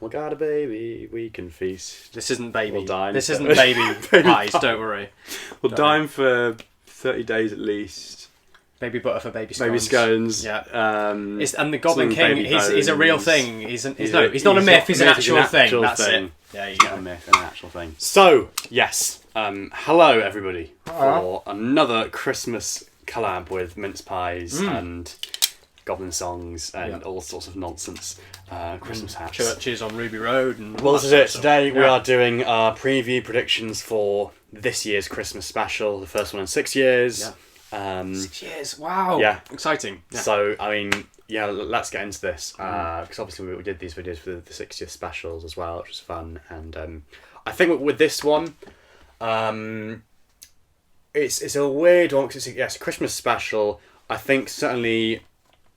We got a baby, we can feast. This isn't baby. We'll dine. This isn't baby pies, don't worry. We'll dine for 30 days at least. Baby butter for baby scones. Baby scones. Yeah. And the Goblin King, he's a real thing. He's not a myth, he's an actual thing. That's it. There you go. Not a myth, an actual thing. So, yes. Hello, everybody, for another Christmas collab with mince pies and goblin songs and all sorts of nonsense. Christmas hats. Churches on Ruby Road. And well, this is it. Today we are doing our preview predictions for this year's Christmas special, the first one in 6 years. Yeah. 6 years, wow. Yeah. Exciting. Yeah. So, I mean, yeah, let's get into this. Because obviously we did these videos for the 60th specials as well, which was fun. And I think with this one, it's a weird one because it's a Christmas special. I think certainly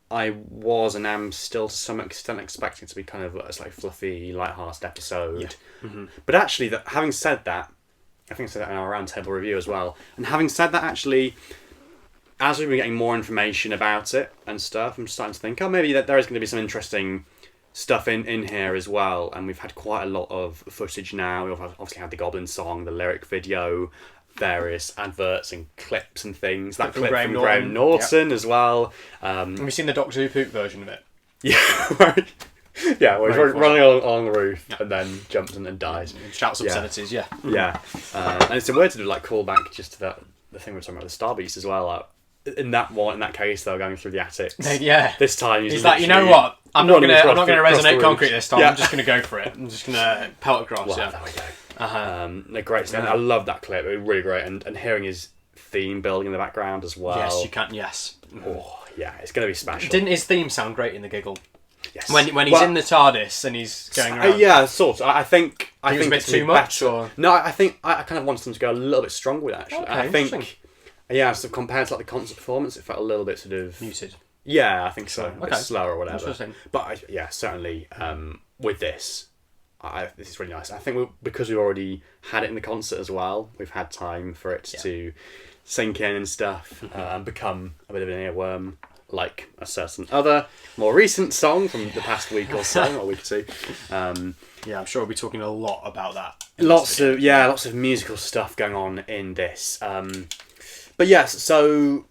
I was and am still to some extent expecting it to be kind of a like fluffy, light-hearted episode. Yeah. Mm-hmm. But actually, having said that, I think I said that in our roundtable review as well. And having said that, actually, as we've been getting more information about it and stuff, I'm starting to think, maybe that there is going to be some interesting stuff in here as well. And we've had quite a lot of footage now. We've obviously had the Goblin song, the lyric video, various adverts and clips and things. That clip from Graham Norton as well. Have you seen the Doctor Who poop version of it? Yeah, right. Yeah, where he's running along the roof and then jumps and dies. And shouts obscenities, yeah. Yeah. And it's a weird to do call back just to the thing we were talking about, the Star Beast as well. In that case, they were going through the attics. Yeah. This time, he's like, you know what? I'm not gonna resonate concrete this time. Yeah. I'm just gonna go for it. I'm just gonna pelt across. Well, yeah. There we go. They're great. Yeah. I love that clip. It was really great, and hearing his theme building in the background as well. Yes, you can. Yes. Oh, yeah, it's gonna be special. Didn't his theme sound great in the giggle? Yes. When he's in the TARDIS and he's going around. Yeah, sort of. I think it was a bit too much. Or? No, I think I kind of wanted them to go a little bit stronger with it, actually. Okay, I think. Yeah, so compared to the concert performance, it felt a little bit sort of muted. Yeah, I think so. A bit slower or whatever. Interesting. But certainly with this, this is really nice. I think because we already had it in the concert as well, we've had time for it to sink in and stuff and become a bit of an earworm, like a certain other more recent song from the past week or so, or week or two. Yeah, I'm sure we'll be talking a lot about that. Lots of musical stuff going on in this. But yes, so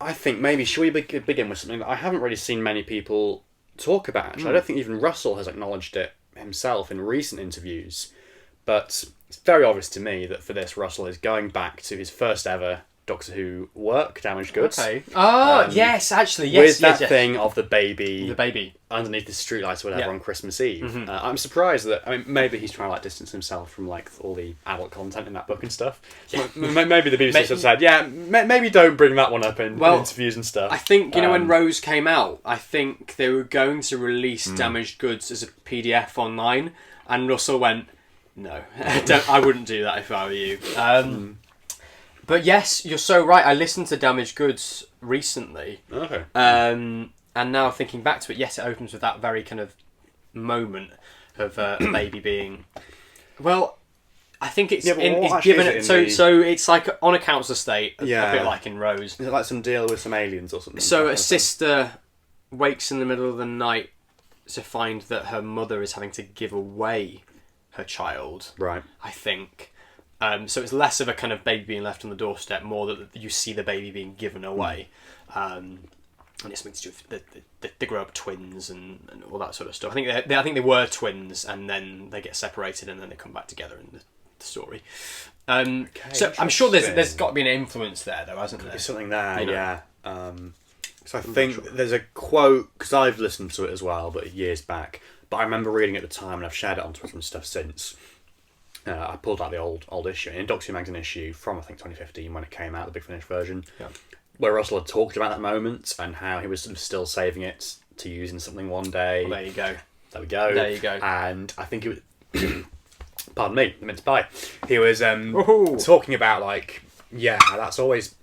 I think maybe should we begin with something that I haven't really seen many people talk about, actually. I don't think even Russell has acknowledged it himself in recent interviews, but it's very obvious to me that for this, Russell is going back to his first ever Doctor Who work, Damaged Goods. Okay. Oh, yes, actually, yes. With that thing of the baby underneath the streetlights or whatever on Christmas Eve. Mm-hmm. I'm surprised that, maybe he's trying to distance himself from all the adult content in that book and stuff. Yeah. Maybe the BBC have said, maybe don't bring that one up in interviews and stuff. I think, when Rose came out, I think they were going to release Damaged Goods as a PDF online, and Russell went, no, I wouldn't do that if I were you. But yes, you're so right. I listened to Damaged Goods recently. Okay. And now thinking back to it, yes, it opens with that very kind of moment of a baby being... Well, I think it's given it... So it's like on a council estate, a bit like in Rose. Is it like some deal with some aliens or something? So a sister wakes in the middle of the night to find that her mother is having to give away her child. Right. I think... so it's less of a kind of baby being left on the doorstep, more that you see the baby being given away. And it's something to do with they grow up twins and all that sort of stuff. I think they were twins, and then they get separated, and then they come back together in the story. So I'm sure there's got to be an influence there, though, hasn't there? There's something there, yeah. So I think there's a quote, because I've listened to it as well, but years back. But I remember reading it at the time, and I've shared it on Twitter and stuff since. I pulled out the old issue, in Doctor Who magazine issue from, I think, 2015 when it came out, the Big Finish version, where Russell had talked about that moment and how he was sort of still saving it to use in something one day. Well, there you go. There we go. There you go. And I think it was... pardon me, the mince pie. He was talking about, that's always...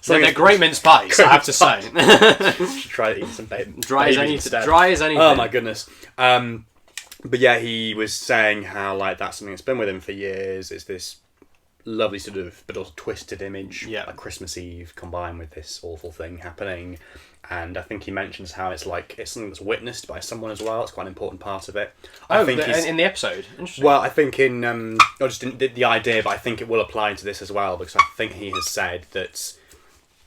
So they're great mince pies, I have to say. Should try to eat some dry as anything. Oh, my goodness. But yeah, he was saying how that's something that's been with him for years. It's this lovely sort of, but also twisted image, like Christmas Eve combined with this awful thing happening. and I think he mentions how it's something that's witnessed by someone as well. It's quite an important part of it. In the episode. Interesting. Well, I think not just in the idea, but I think it will apply to this as well, because I think he has said that.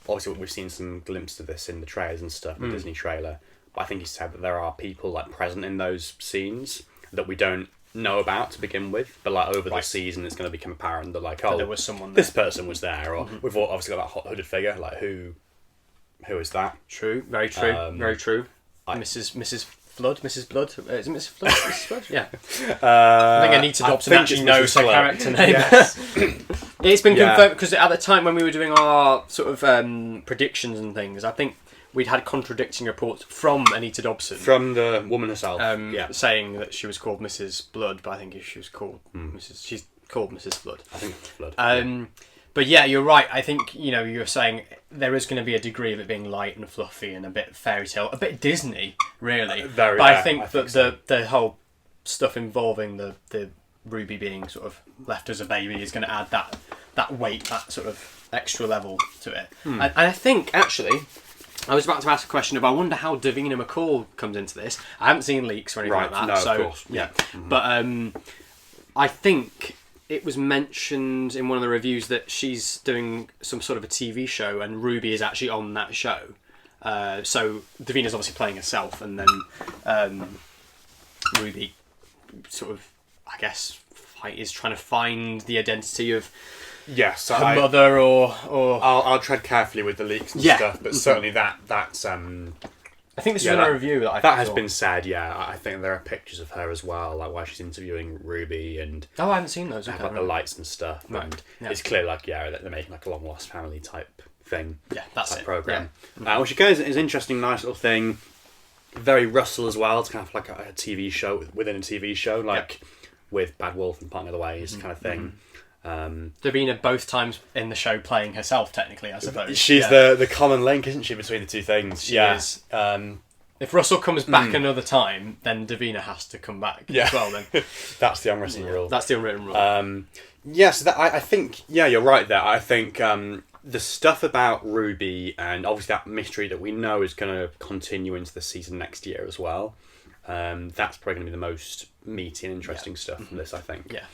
Obviously, we've seen some glimpses of this in the trailers and stuff, the Disney trailer. But I think he said that there are people present in those scenes that we don't know about to begin with, but over the season, it's going to become apparent that there was someone there. This person was there, or we've obviously got that hot hooded figure. Who is that? True, very true, very true. Mrs. Flood, Mrs. Blood. Is it Mrs. Flood? Mrs. Flood? Yeah. I think Anita Dobson actually knows her character name. Yes. It's been confirmed because at the time when we were doing our sort of predictions and things, I think we'd had contradicting reports from Anita Dobson, from the woman herself, saying that she was called Mrs. Blood, but I think she was called Mrs. She's called Mrs. Blood. I think it's Blood. But yeah, you're right. I think you're saying there is going to be a degree of it being light and fluffy and a bit fairy tale, a bit Disney, really. But I think the whole stuff involving the Ruby being sort of left as a baby is going to add that weight, that sort of extra level to it. And I think actually, I was about to ask a question about. I wonder how Davina McCall comes into this. I haven't seen leaks or anything like that. No, so, of course. Yeah, but I think it was mentioned in one of the reviews that she's doing some sort of a TV show and Ruby is actually on that show. So Davina's obviously playing herself, and then Ruby sort of, I guess, is trying to find the identity of her mother or... I'll tread carefully with the leaks and stuff, but certainly that's... I think this is in a review that has been said. Yeah, I think there are pictures of her as well, while she's interviewing Ruby and. Oh, I haven't seen those. The lights and stuff, and it's clear that they're making a long lost family type thing. Yeah, that's type it. Program, which again is an interesting, nice little thing. Very Russell as well. It's kind of like a TV show within a TV show, with Bad Wolf and Partner the Ways kind of thing. Davina both times in the show playing herself, technically, I suppose. She's the common link, isn't she, between the two things? She is. If Russell comes back another time, then Davina has to come back as well. Then that's the unwritten rule. That's the unwritten rule. Yes, I think you're right there. I think the stuff about Ruby and obviously that mystery that we know is going to continue into the season next year as well. That's probably going to be the most meaty and interesting stuff from this, I think. Yeah.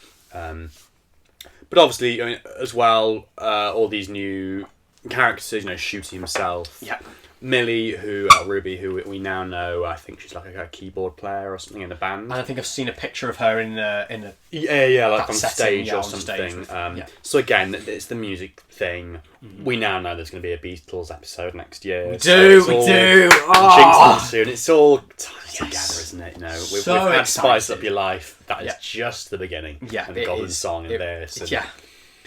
But obviously, as well, all these new characters, Shooty himself. Yeah. Millie, Ruby, who we now know, I think she's like a keyboard player or something in a band. And I think I've seen a picture of her in a like on stage or something. So again, it's the music thing. We now know there's going to be a Beatles episode next year. We do. Jinx soon. It's all together, isn't it? We've had Spice Up Your Life. That is just the beginning. Yeah, and the Golden Song and this. And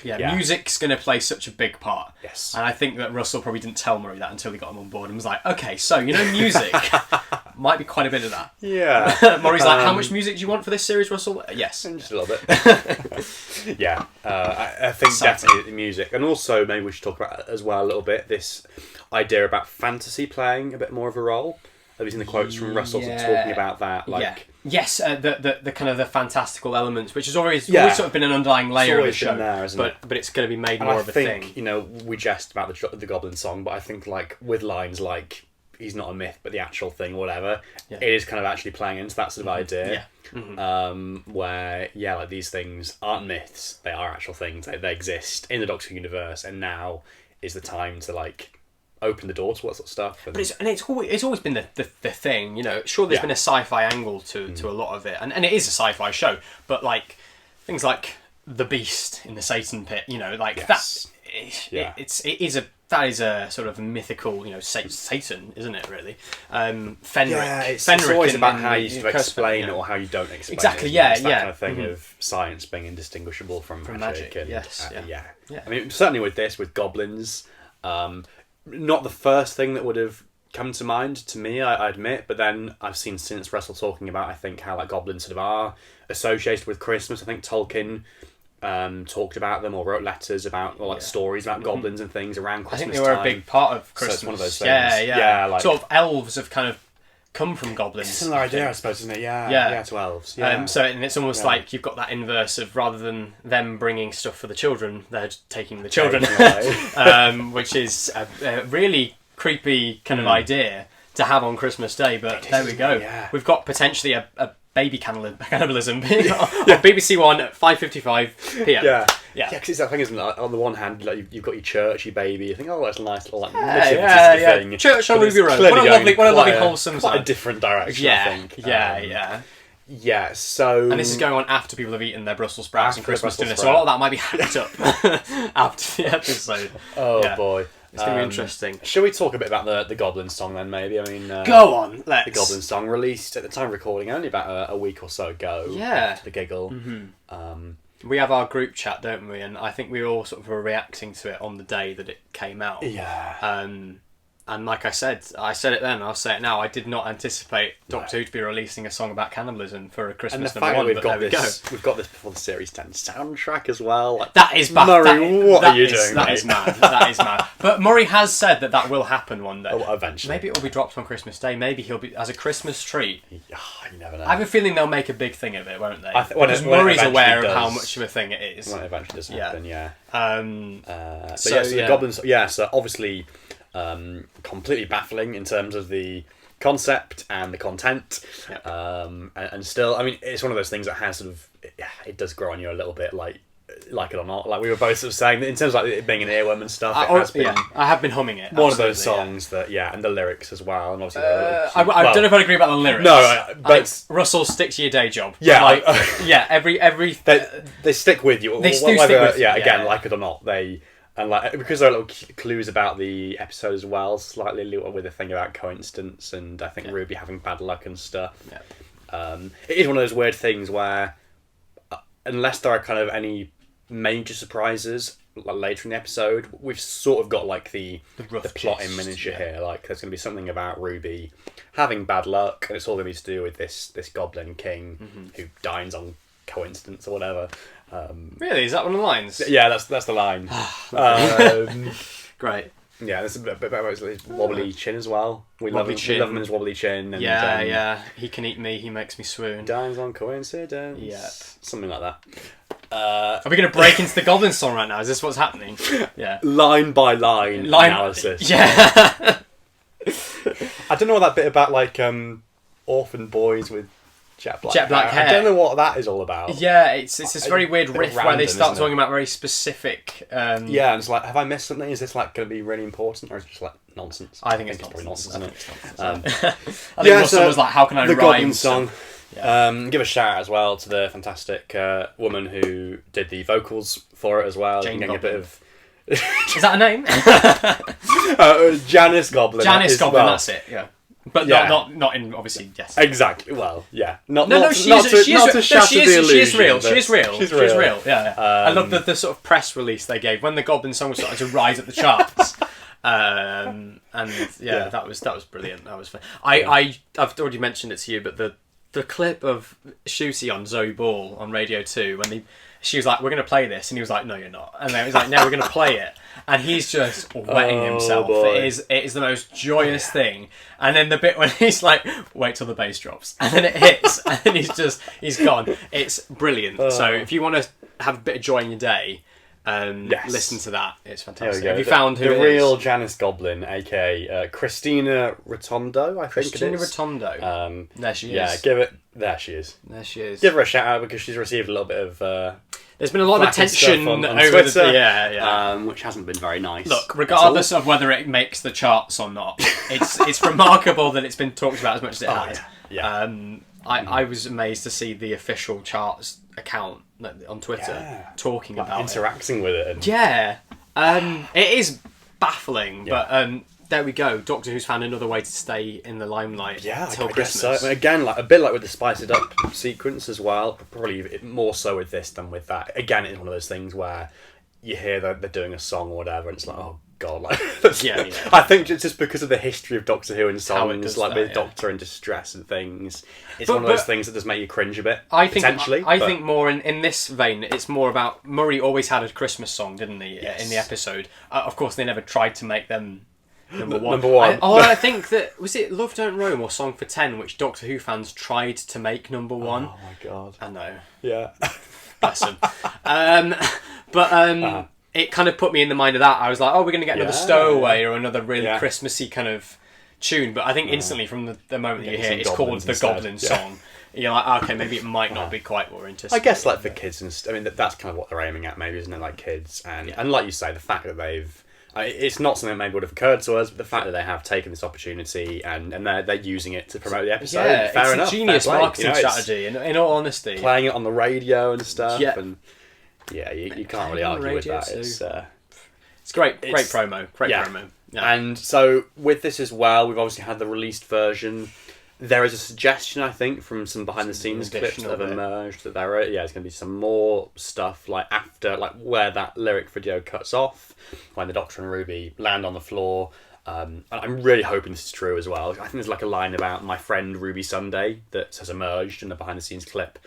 Yeah, music's going to play such a big part. Yes. And I think that Russell probably didn't tell Murray that until he got him on board and was like, okay, so, music might be quite a bit of that. Yeah. Murray's like, how much music do you want for this series, Russell? Yes. Just a little bit. Yeah. I think definitely the music. And also, maybe we should talk about as well a little bit, this idea about fantasy playing a bit more of a role. Have you seen the quotes from Russell talking about that? Yes, the kind of the fantastical elements, which has always sort of been an underlying layer of the show, there, but it's going to be made more of a thing. I think, we jest about the Goblin Song, but I think with lines like he's not a myth, but the actual thing, or whatever, it is kind of actually playing into that sort of idea. Where these things aren't myths; they are actual things. They exist in the Doctor Who universe, and now is the time to open the door to what sort of stuff. But it's always been the thing, Sure, there's been a sci-fi angle to a lot of it, and it is a sci-fi show. But things like the Beast in the Satan Pit, that is a sort of mythical, Satan, isn't it? Really, Fenric. Yeah, it's Fenric always about how you explain it or how you don't explain exactly, it. Exactly. It's that kind of thing of science being indistinguishable from magic. And, yes. I mean, certainly with goblins. Not the first thing that would have come to mind to me, I admit, but then I've seen since Russell talking about, I think, how goblins sort of are associated with Christmas. I think Tolkien talked about them or wrote letters about stories about goblins and things around Christmas time. I think they were a big part of Christmas. So it's one of those things. Yeah. Sort of elves have kind of come from goblins. It's a similar idea, I suppose, isn't it? Yeah, to elves. Yeah. And it's almost like you've got that inverse of rather than them bringing stuff for the children, they're taking the children, which is really creepy kind of idea to have on Christmas Day, but there we go. Yeah. We've got potentially a baby cannibalism being on BBC One at 5:55 p.m. Yeah, Yeah. Because it's that thing, isn't it? Like, on the one hand, like you've got your churchy baby. You think, oh, that's a nice little like yeah. thing. Church on But it's Ruby Road. clearly What a lovely going wholesome quite a side. different direction. Yeah, I think. yeah. Yeah. So. And this is going on after people have eaten their Brussels sprouts and After the Christmas dinner, Brussels so a lot of that might be hacked up after the episode. Oh Yeah. boy. It's going to be interesting. Shall we talk a bit about the Goblin song then? Maybe. I mean. Go on, let's. The Goblin song released at the time of recording only about a week or so ago. Yeah. To the giggle. We have our group chat, don't we? And I think we all sort of were reacting to it on the day that it came out. Yeah. And like I said it then, I'll say it now, I did not anticipate Doctor Who to be releasing a song about cannibalism for a And Christmas the number fact one, that but there we go. we've got this before the series 10 soundtrack as well. Like, That is bad. Murray, what are you doing, That mate? is mad. That is mad. But Murray has said that will happen one day. Oh, eventually. Maybe it will be dropped on Christmas Day. Maybe he'll be as a Christmas treat. Yeah, you never know. I have a feeling they'll make a big thing of it, won't they? When Because it Murray's eventually aware of does. how much of a thing it is. When it eventually does Yeah. happen, yeah. So, The Goblins, so obviously completely baffling in terms of the concept and the content. Yep. And still, I mean, it's one of those things that has sort of, it does grow on you a little bit, like it or not. Like we were both sort of saying, that in terms of like it being an earworm and stuff, it has been I have been humming it. one of those absolutely, songs that, and the lyrics as well, and obviously I don't know if I'd agree about the lyrics. No, but Russell, stick to your day job. Yeah, Like, every they stick with you. They do whether, stick with you, yeah, again, yeah. like it or not, they and like because there are little clues about the episode as well, slightly little with a thing about coincidence and I think Ruby having bad luck and stuff. Yeah. It is one of those weird things where unless there are kind of any major surprises like later in the episode, we've sort of got like the plot in miniature here. Like there's going to be something about Ruby having bad luck, and it's all going to be to do with this Goblin King who dines on coincidence or whatever. Really, is that one of the lines? Yeah, that's the line. Great. Yeah, there's a bit about his wobbly chin as well. We love him in his wobbly chin. And, Yeah. He can eat me. He makes me swoon. Dines on coincidence. Yep. Something like that. Are we going to break into the Goblin song right now? Is this what's happening? Yeah. Line by line analysis. Yeah. I don't know what that bit about like orphan boys with jet black hair. I don't know what that is all about. Yeah, it's this very weird bit riff random, where they start isn't it? talking about very specific. Yeah, and it's like, have I missed something? Is this like going to be really important, or is it just like nonsense? I think it's probably nonsense. nonsense, isn't it? I think Russell was like, "How can I the rhyme?" Goblin song. Yeah. Give a shout out as well to the fantastic woman who did the vocals for it as well. Jane Getting a bit Goblin. of Is that a name? Janice Goblin. Janice as Goblin. well. That's it. Yeah. But Yeah. not in obviously yes. Exactly. Well, yeah. She is real. But She is real. She's She's real. real. Yeah. I love the sort of press release they gave when the Goblin song was starting to rise at the charts. And that was brilliant. That was fun. I've already mentioned it to you, but the clip of Shooty on Zoe Ball on Radio 2 when she was like, "We're going to play this," and he was like, "No, you're not." And then he was like, "No, we're going to play it." And he's just wetting himself. Boy. It is the most joyous thing. And then the bit when he's like, "Wait till the bass drops," and then it hits, and then he's gone. It's brilliant. So if you want to have a bit of joy in your day, listen to that. It's fantastic. Have you found who the it real is? Janice Goblin, aka Christina Rotondo? I think Christina it is. Rotondo. There she is. Yeah, give it. There she is. There she is. Give her a shout out because she's received a little bit of. There's been a lot of flack and attention stuff on over Twitter, yeah. which hasn't been very nice. Look, regardless of whether it makes the charts or not, it's remarkable that it's been talked about as much as it has. Yeah. I was amazed to see the official charts account on Twitter talking about interacting with it. And... it. It is baffling, but there we go. Doctor Who's found another way to stay in the limelight till I guess Christmas. so. I mean, again, like a bit like with the Spice It Up sequence as well. Probably more so with this than with that. Again, it's one of those things where you hear that they're doing a song or whatever, and it's like, oh god, like Yeah. I think just because of the history of Doctor Who and How it songs, does like that, with yeah. Doctor in distress and things, it's But- one of those but- things that does make you cringe a bit. I think potentially. I think more in this vein, it's more about Murray always had a Christmas song, didn't he? Yes. In the episode, of course, they never tried to make them number one. Number one. I think that was it. Love Don't Roam or Song for 10, which Doctor Who fans tried to make number one. Oh my god. I know, Yeah. bless them. it kind of put me in the mind of that. I was like, oh, we're going to get another Stowaway or another really Yeah. Christmassy kind of tune. But I think instantly from the moment that you hear it, it's called the instead. Goblin Song. You're like, okay, maybe it might not be quite what we're anticipating. I guess like for kids and I mean that's kind of what they're aiming at, maybe, isn't it? Like kids and like you say, the fact that they've it's not something that maybe would have occurred to us, but the fact that they have taken this opportunity and they're using it to promote the episode. Yeah, fair it's enough, a genius fair play. marketing strategy. In all honesty, playing it on the radio and stuff. Yeah. And you can't really argue with that. It's great promo. Great promo. Yeah. And so with this as well, we've obviously had the released version. There is a suggestion, I think, from some behind the scenes clips that have emerged that there is going to be some more stuff like after, like where that lyric video cuts off, when the Doctor and Ruby land on the floor. And I'm really hoping this is true as well. I think there's like a line about my friend Ruby Sunday that has emerged in the behind the scenes clip.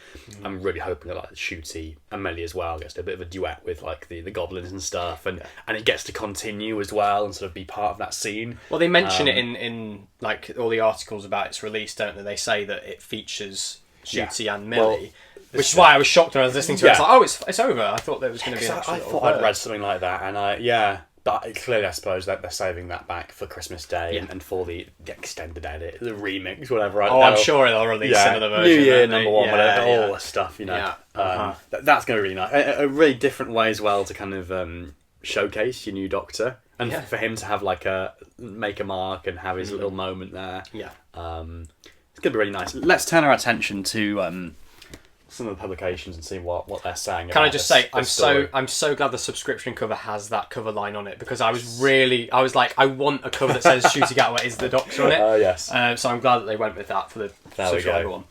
I'm really hoping that like Shooty and Millie as well gets to a bit of a duet with like the goblins and stuff, and it gets to continue as well and sort of be part of that scene. Well, they mention it in like all the articles about its release, don't they? They say that it features Shooty and Millie. Which is why I was shocked when I was listening to it. It's like, oh, it's over. I thought there was going to be an actual I thought I'd read something like that, and but clearly, I suppose that they're saving that back for Christmas Day and for the extended edit, the remix, whatever. I'm sure they'll release another version. New Year #1, whatever, all yeah. the stuff, you know. Yeah. That's going to be really nice. A really different way as well to kind of showcase your new Doctor, and for him to have like make a mark and have his little moment there. Yeah. It's going to be really nice. Let's turn our attention to some of the publications and see what they're saying. Can I just say, I'm so glad the subscription cover has that cover line on it, because I was like, I want a cover that says Shooty Gatwa is the Doctor on it. Oh yes. So I'm glad that they went with that for the subscriber one.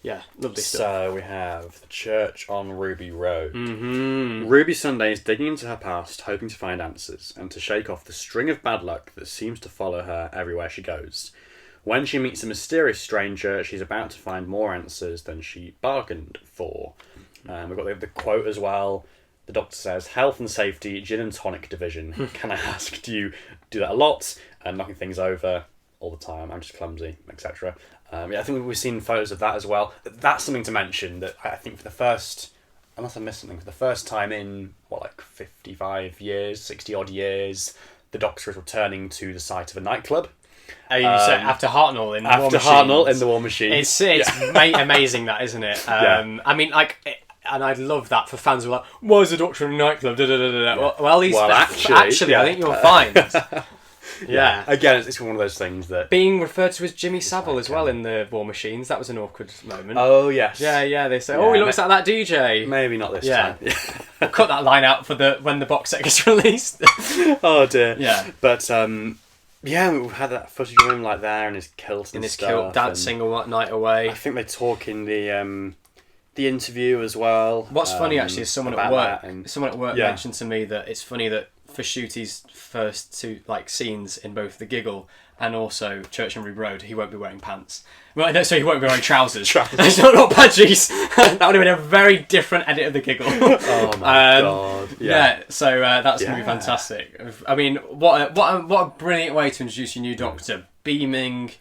Yeah, lovely stuff. So we have the church on Ruby Road. Ruby Sunday is digging into her past, hoping to find answers and to shake off the string of bad luck that seems to follow her everywhere she goes. When she meets a mysterious stranger, she's about to find more answers than she bargained for. We've got the quote as well. The Doctor says, "Health and safety, gin and tonic division. Can I ask, do you do that a lot? And knocking things over all the time. I'm just clumsy, etc." I think we've seen photos of that as well. That's something to mention, that I think for the first, unless I missed something, for the first time in, 55 years, 60 odd years, the Doctor is returning to the site of a nightclub. You say after Hartnell in the War Machine. After Hartnell in the War Machine. It's amazing, that, isn't it? I mean, like, and I'd love that for fans who are like, why is the Doctor in a nightclub? Well, actually, I think you'll find. Yeah. Again, it's one of those things that... Being referred to as Jimmy Savile as well in the War Machines, that was an awkward moment. Oh, yes. Yeah, they say, he looks like that DJ. Maybe not this time. We'll cut that line out for when the box set gets released. Oh, dear. Yeah. But, we've had that footage of him like there in his kilt and stuff. In his kilt, dancing all night away. I think they talk in the interview as well. What's funny actually is someone at work mentioned to me that it's funny that for Shooty's first two scenes in both The Giggle and also Church and Ruby Road, he won't be wearing pants. Well, no, so he won't be wearing trousers. It's not budgies. That would have been a very different edit of The Giggle. Oh my god! Yeah, so that's going to be fantastic. I mean, what a brilliant way to introduce your new Doctor, beaming,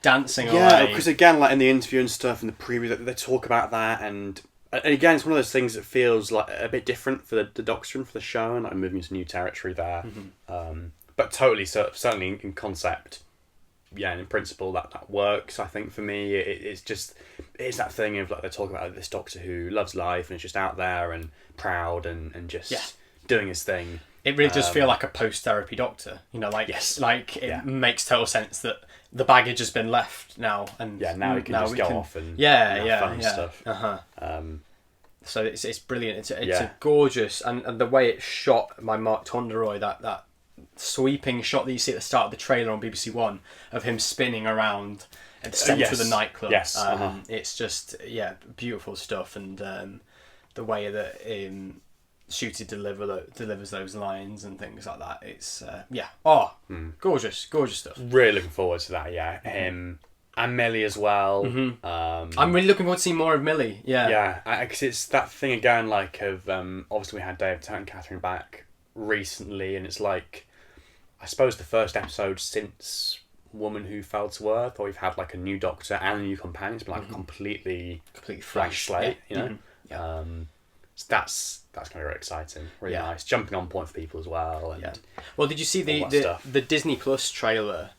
dancing away. Yeah, because again, like in the interview and stuff, in the preview, they talk about that, and again, it's one of those things that feels like a bit different for the Doctor and for the show, and like moving into new territory there. But totally, certainly in concept. Yeah, and in principle that works. I think for me, it's that thing of like they talk about this Doctor who loves life and is just out there and proud and just doing his thing. It really does feel like a post-therapy Doctor. You know, it makes total sense that the baggage has been left now, and now he can just go off and fun stuff. So it's brilliant. It's a gorgeous and the way it's shot by Mark Tonderoy, that sweeping shot that you see at the start of the trailer on BBC One of him spinning around at the centre of the nightclub. Yes. It's just beautiful stuff, and the way that Shooty delivers those lines and things like that. It's gorgeous stuff. Really looking forward to that. Yeah, him and Millie as well. I'm really looking forward to seeing more of Millie. Yeah, because it's that thing again, like of obviously we had Dave Tennant and Catherine back recently, and it's like, I suppose the first episode since Woman Who Fell to Earth, or we've had like a new Doctor and a new companion. It's been like completely fresh slate, you know. So that's going to be very exciting, really nice. Jumping on point for people as well. And Well, did you see all that stuff. the Disney Plus trailer?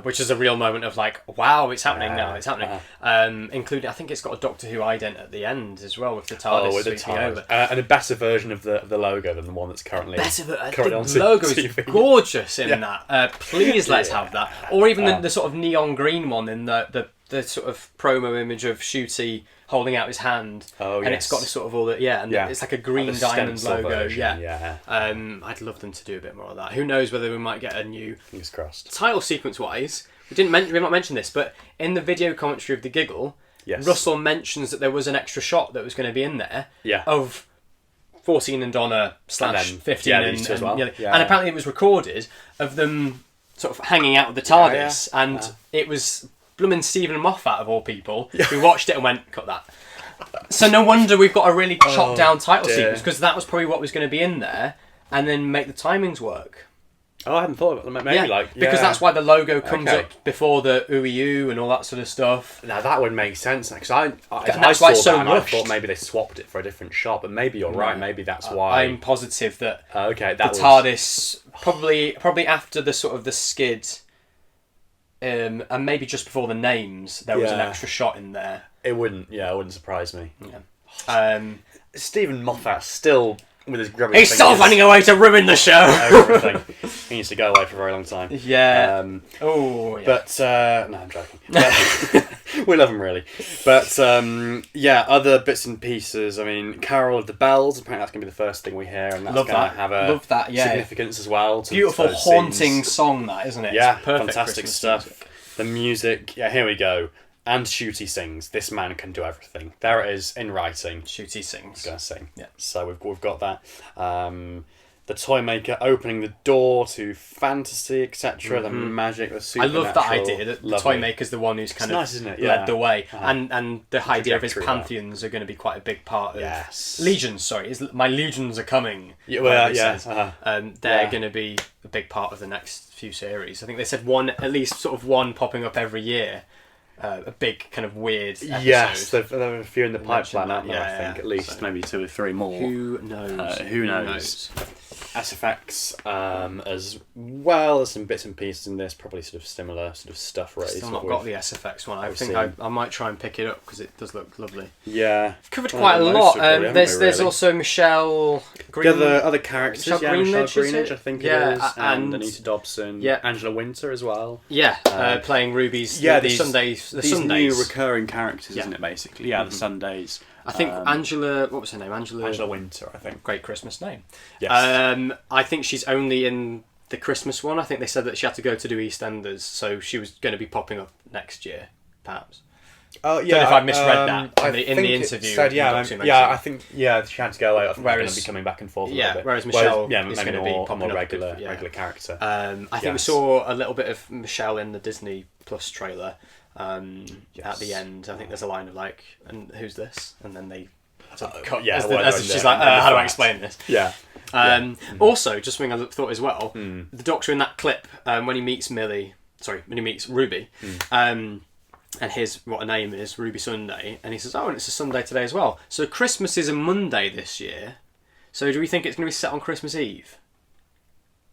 Which is a real moment of like, wow, it's happening now, it's happening. Including, I think it's got a Doctor Who ident at the end as well with the TARDIS with the sweeping TARDIS. over. And a better version of the logo than the one that's currently on The logo is TV. gorgeous in that. Please let's have that. Or even the sort of neon green one in the sort of promo image of Shooty holding out his hand, and it's got the sort of all that, it's like a green diamond logo. Version, I'd love them to do a bit more of that. Who knows whether we might get a new fingers crossed. Title sequence wise. We've not mentioned this, but in the video commentary of The Giggle, Russell mentions that there was an extra shot that was going to be in there of 14 and Donna / 15 and as well. and apparently it was recorded of them sort of hanging out with the TARDIS, and it was blooming Stephen Moffat of all people who watched it and went, cut that. So no wonder we've got a really chopped down title sequence, because that was probably what was going to be in there, and then make the timings work. Oh, I hadn't thought of it. Maybe because that's why the logo comes up before the ooey-oo and all that sort of stuff. Now that would make sense, because I that's why it's so that and I rushed. thought maybe they swapped it for a different shot, but maybe you're right. Maybe that's why. I'm positive that that TARDIS probably after the sort of the skid, and maybe just before the names, there was an extra shot in there. It wouldn't surprise me. Yeah. Stephen Moffat still with his grubby He's still finding a way to ruin the show. Everything. He needs to go away for a very long time. Yeah. But no, I'm joking. We love him really. But other bits and pieces. I mean, Carol of the Bells. Apparently, that's going to be the first thing we hear, and that's going to have a significance as well. Beautiful, haunting song, that, isn't it? Yeah, it's perfect fantastic Christmas stuff. music. The music. Yeah, here we go. And Shooty sings. This man can do everything. There it is in writing. Shooty sings. He's going to sing. Yeah. So we've got that. The toy maker opening the door to fantasy, etc. The magic, the supernatural. I love that idea. That the toy maker's the one who's kind of nice, isn't it? led the way, and the idea of his pantheons are going to be quite a big part of legions. Sorry, my legions are coming. They're going to be a big part of the next few series. I think they said at least sort of one popping up every year. A big kind of weird episode. Yes, there are a few in the pipeline, aren't there? I think at least maybe 2 or 3 more. Who knows? Who knows? SFX as well. There's some bits and pieces in this, probably sort of similar sort of stuff. Right? Still not got the SFX one. I think I might try and pick it up because it does look lovely. Yeah, we've covered quite a lot. There's also Michelle Green. The other characters. Michelle Greenidge, I think it is, and Anita Dobson. Yeah, Angela Winter as well. Yeah, playing Ruby's. The Sundays. These new recurring characters, isn't it? Basically, the Sundays. I think Angela. What was her name? Angela Winter. I think. Great Christmas name. Yes. I think she's only in the Christmas one. I think they said that she had to go to do EastEnders, so she was going to to be popping up next year, perhaps. Oh yeah. I don't know if I misread that in the interview. Said, I think she had to go away. I think they're going to be coming back and forth. Whereas Michelle is maybe going to be popping more up regular character. I think we saw a little bit of Michelle in the Disney Plus trailer. At the end, I think there's a line of like, "And who's this?" And then they cut. She's like, "How do I explain this?" Yeah. Also, just something I thought as well, the Doctor in that clip when he meets Ruby, and what her name is, Ruby Sunday, and he says, "Oh, and it's a Sunday today as well." So Christmas is a Monday this year. So do we think it's going to be set on Christmas Eve?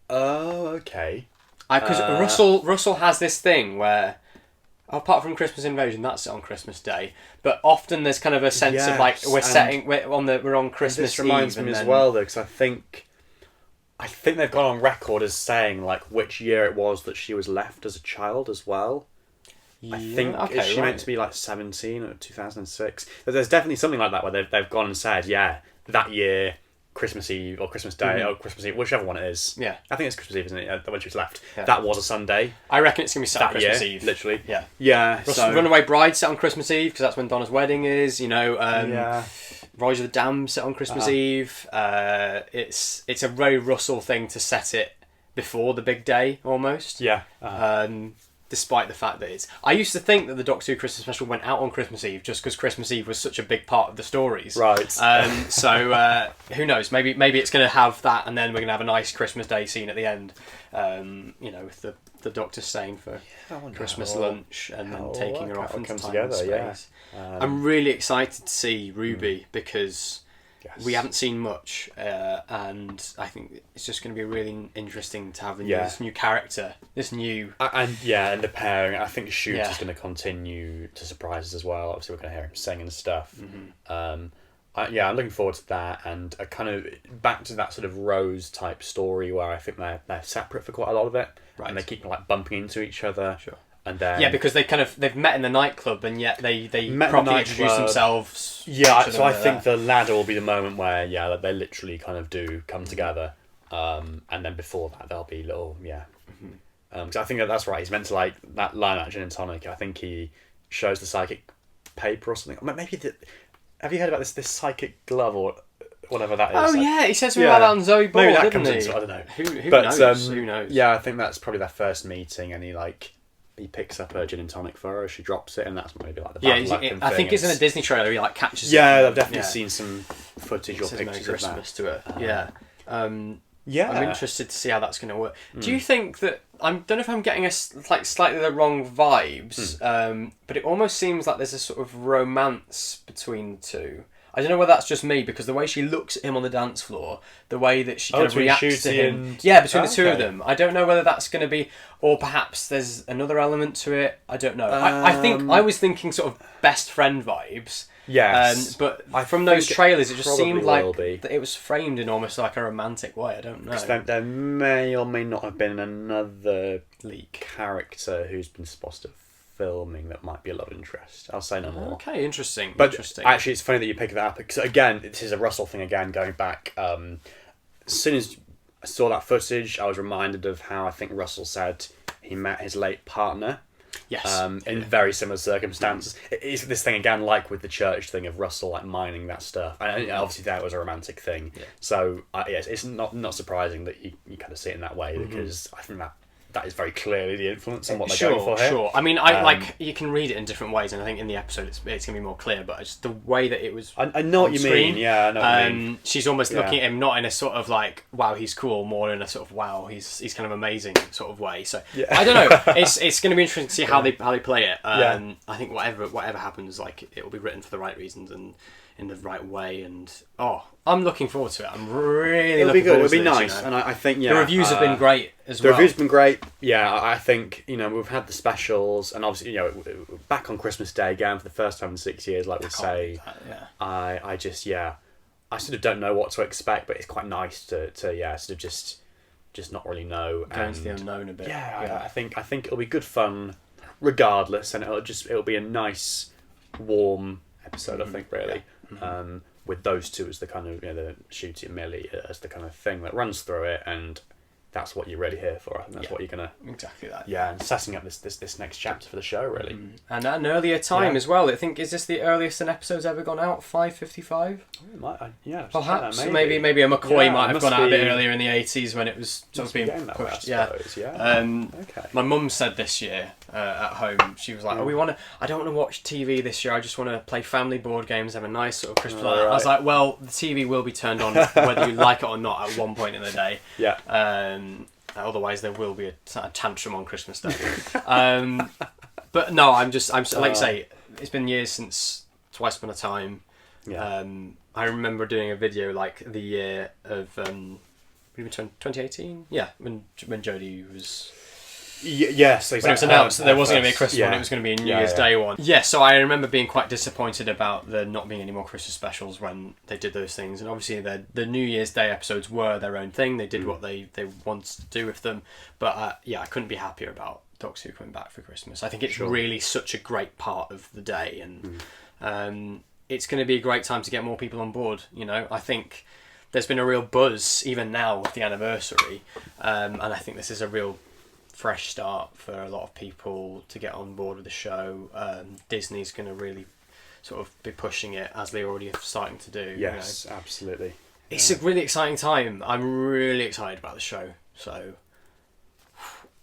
Oh, okay. Because Russell has this thing where, apart from Christmas Invasion, that's set on Christmas Day. But often there's kind of a sense of like we're on Christmas Eve. This reminds me as well, though, because I think they've gone on record as saying like which year it was that she was left as a child as well. I think is she meant to be like 17 or 2006? There's definitely something like that where they've gone and said, that year, Christmas Eve or Christmas Day or Christmas Eve, whichever one it is. Yeah, I think it's Christmas Eve, isn't it? When she was left, that was a Sunday. I reckon it's gonna be set on Christmas year, Eve, literally. Yeah. Runaway Bride set on Christmas Eve because that's when Donna's wedding is. Rise of the Damned set on Christmas Eve. It's a very Russell thing to set it before the big day almost. Yeah. Despite the fact that I used to think that the Doctor Who Christmas special went out on Christmas Eve just because Christmas Eve was such a big part of the stories. Right. So who knows? Maybe it's going to have that, and then we're going to have a nice Christmas Day scene at the end. With the Doctor staying for Christmas lunch and then taking her off into time and space. I'm really excited to see Ruby because Yes. We haven't seen much, and I think it's just going to be really interesting to have this new character, this new... And the pairing. I think Shoot Yeah. is going to continue to surprise us as well. Obviously, we're going to hear him sing and stuff. I'm looking forward to that, and a kind of back to that sort of Rose type story where I think they're separate for quite a lot of it, Right. and they keep like bumping into each other. Sure. And then because they've met in the nightclub, and yet they Met in properly the introduce nightclub. themselves. Yeah, to so I them think there. the ladder will be the moment where that they literally kind of do come together, and then before that there'll be little because I think that's right. He's meant to like that line at Gin and Tonic. I think he shows the psychic paper or something. Maybe have you heard about this psychic glove or whatever that is? Oh yeah, he said something about that on Zoe Ball, Maybe that didn't comes he? into it, I don't know. Who But, knows? Who knows? Yeah, I think that's probably their first meeting, and he picks up her Gin and Tonic for her. She drops it, and that's maybe like the bad luck and I think thing. it's in a Disney trailer. He like catches. Yeah, it. I've definitely seen some footage or It says Merry pictures of that. Christmas to it. Yeah. Yeah, I'm interested to see how that's going to work. Do you think that I don't know if I'm getting slightly the wrong vibes, but it almost seems like there's a sort of romance between the two. I don't know whether that's just me because the way she looks at him on the dance floor, the way that she kind of between reacts to Shooty him, and- between the two of Okay. them. I don't know whether that's going to be, or perhaps there's another element to it. I don't know. I think I was thinking sort of best friend vibes. Yes, But I from those think it trailers, it just probably seemed will like be. that it was framed in almost like a romantic way. I don't know. There may or may not have been another Leak. character who's been spotted at filming that might be a lot of interest. I'll say no more. Okay, interesting. But interesting. actually, it's funny that you pick that up because again, this is a Russell thing again. Going back, as soon as I saw that footage, I was reminded of how I think Russell said he met his late partner. yes. In very similar circumstances. It's this thing again, like with the church thing of Russell like mining that stuff. And obviously that was a romantic thing. Yeah. So yes, it's not surprising that you kind of see it in that way because I think that is very clearly the influence on what they're going for here. Sure. I mean, you can read it in different ways, and I think in the episode it's going to be more clear. But it's the way that it was. I know what you screen. mean. Yeah, I know what you mean. She's almost looking at him not in a sort of like, wow, he's cool, more in a sort of, wow, he's kind of amazing sort of way. So I don't know. It's going to be interesting to see how they play it. I think whatever happens, like it will be written for the right reasons and in the right way. And I'm looking forward to it. I'm really It'll be looking good. forward It'll be to this, nice, and I think the reviews have been great as The well. reviews have been great. Yeah, I think we've had the specials, and obviously back on Christmas Day again for the first time in 6 years. Like we say, I just I sort of don't know what to expect, but it's quite nice to sort of just not really know. Go into the unknown a bit. I think it'll be good fun, regardless, and it'll be a nice, warm episode. I think really. With those two as the kind of the Shooty and Millie as the kind of thing that runs through it, and that's what you're really here for. I think that's what you're gonna exactly that. and setting up this next chapter for the show really. And at an earlier time as well. I think is this the earliest an episode's ever gone out? 5:55. Perhaps maybe a McCoy Yeah, might it have must gone out a bit be- earlier in the 80s when it was sort of being getting that way, I pushed. suppose, okay. My mum said this year at home, she was like, I don't want to watch TV this year, I just want to play family board games, have a nice sort of Christmas night. I was like, well, the TV will be turned on whether you like it or not at one point in the day. Otherwise there will be a tantrum on Christmas Day. But no, I'm like you say, it's been years since Twice Upon a Time. I remember doing a video like the year of 2018. Yeah, when Jodie was. Yes, exactly. When it was announced that there wasn't going to be a Christmas one, it was going to be a New Year's Day one. Yeah, so I remember being quite disappointed about there not being any more Christmas specials when they did those things. And obviously the New Year's Day episodes were their own thing. They did what they wanted to do with them. But I couldn't be happier about Doctor Who coming back for Christmas. I think it's really such a great part of the day. And it's going to be a great time to get more people on board. I think there's been a real buzz, even now with the anniversary. And I think this is a real fresh start for a lot of people to get on board with the show. Disney's going to really sort of be pushing it as they already are starting to do. Yes, absolutely. It's a really exciting time. I'm really excited about the show. So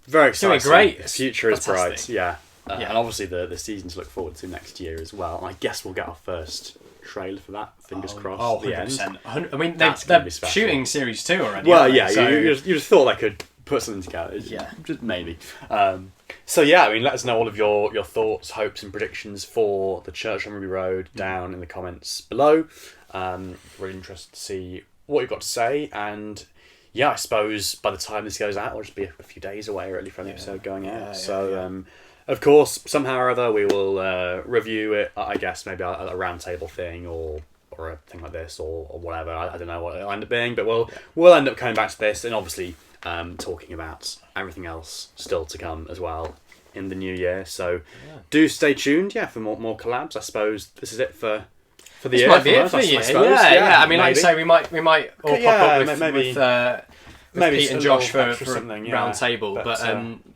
very it's going exciting. to be great. The future is Fantastic. bright. Yeah. And obviously the season to look forward to next year as well. And I guess we'll get our first trailer for that. Fingers crossed. 100%. I mean, That's they're gonna be special. shooting series 2 already. Well, aren't they? yeah, So you just thought they could put something together. Yeah. Just maybe. So yeah, I mean, let us know all of your thoughts, hopes, and predictions for the Church on Ruby Road down in the comments below. Really interested to see what you've got to say, and yeah, I suppose by the time this goes out, it'll just be a few days away really from the episode going out. Of course, somehow or other, we will review it. I guess maybe a roundtable thing or a thing like this or whatever. I don't know what it'll end up being, but we'll end up coming back to this and obviously talking about everything else still to come as well in the new year. So do stay tuned, for more collabs. I suppose this is it for the year. This might be it for the year. Yeah. I mean, like you say, we might all pop up with Pete and Josh for something, round table. But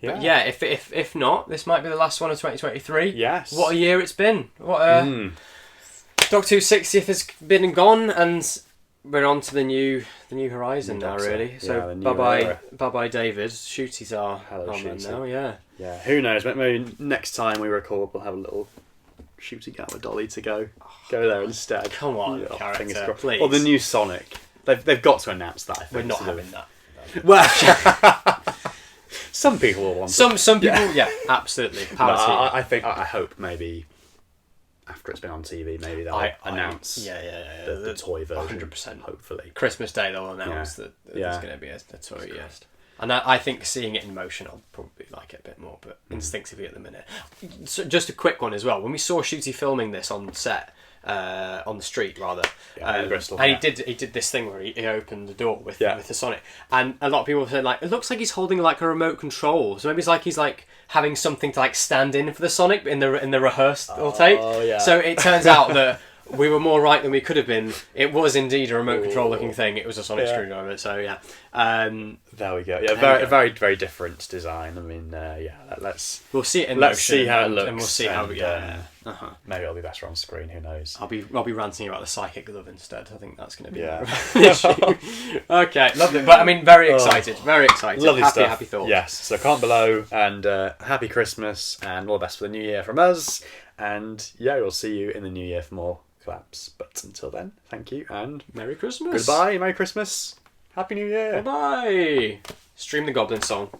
if not, this might be the last one of 2023. Yes. What a year it's been. Doctor Who's 60th has been and gone, and we're on to the new horizon now, really. So bye-bye David. Shooty's our man now, yeah. Who knows? Maybe next time we record, we'll have a little Shooty get with Dolly to go there instead. Come on, character, please. Or the new Sonic. They've got to announce that, I think. We're not having that. Well, some people will want some people, absolutely. I hope maybe after it's been on TV, maybe they'll announce the toy version. 100%. Hopefully. Christmas Day they'll announce that there's going to be a toy, And I think seeing it in motion, I'll probably like it a bit more, but instinctively at the minute. So just a quick one as well. When we saw Shooty filming this on set, on the street rather, in Bristol, and he did this thing where he opened the door with the Sonic, and a lot of people said like it looks like he's holding like a remote control, so maybe he's like having something to like stand in for the Sonic in the rehearsal tape. So it turns out that we were more right than we could have been. It was indeed a remote control looking thing. It was a Sonic screwdriver. So there we go. Very very very different design. I mean, we'll see it in let's motion, see how it looks, and we'll see how maybe it'll be better on screen. Who knows? I'll be ranting about the psychic glove instead. I think that's going to be an issue. Okay, lovely. But I mean, very excited. Very excited. Lovely stuff. Happy thoughts. Yes. So comment below, and happy Christmas and all the best for the new year from us. And we'll see you in the new year for more collabs. But until then, thank you and Merry Christmas. Goodbye. Merry Christmas. Happy New Year. Bye. Stream the Goblin song.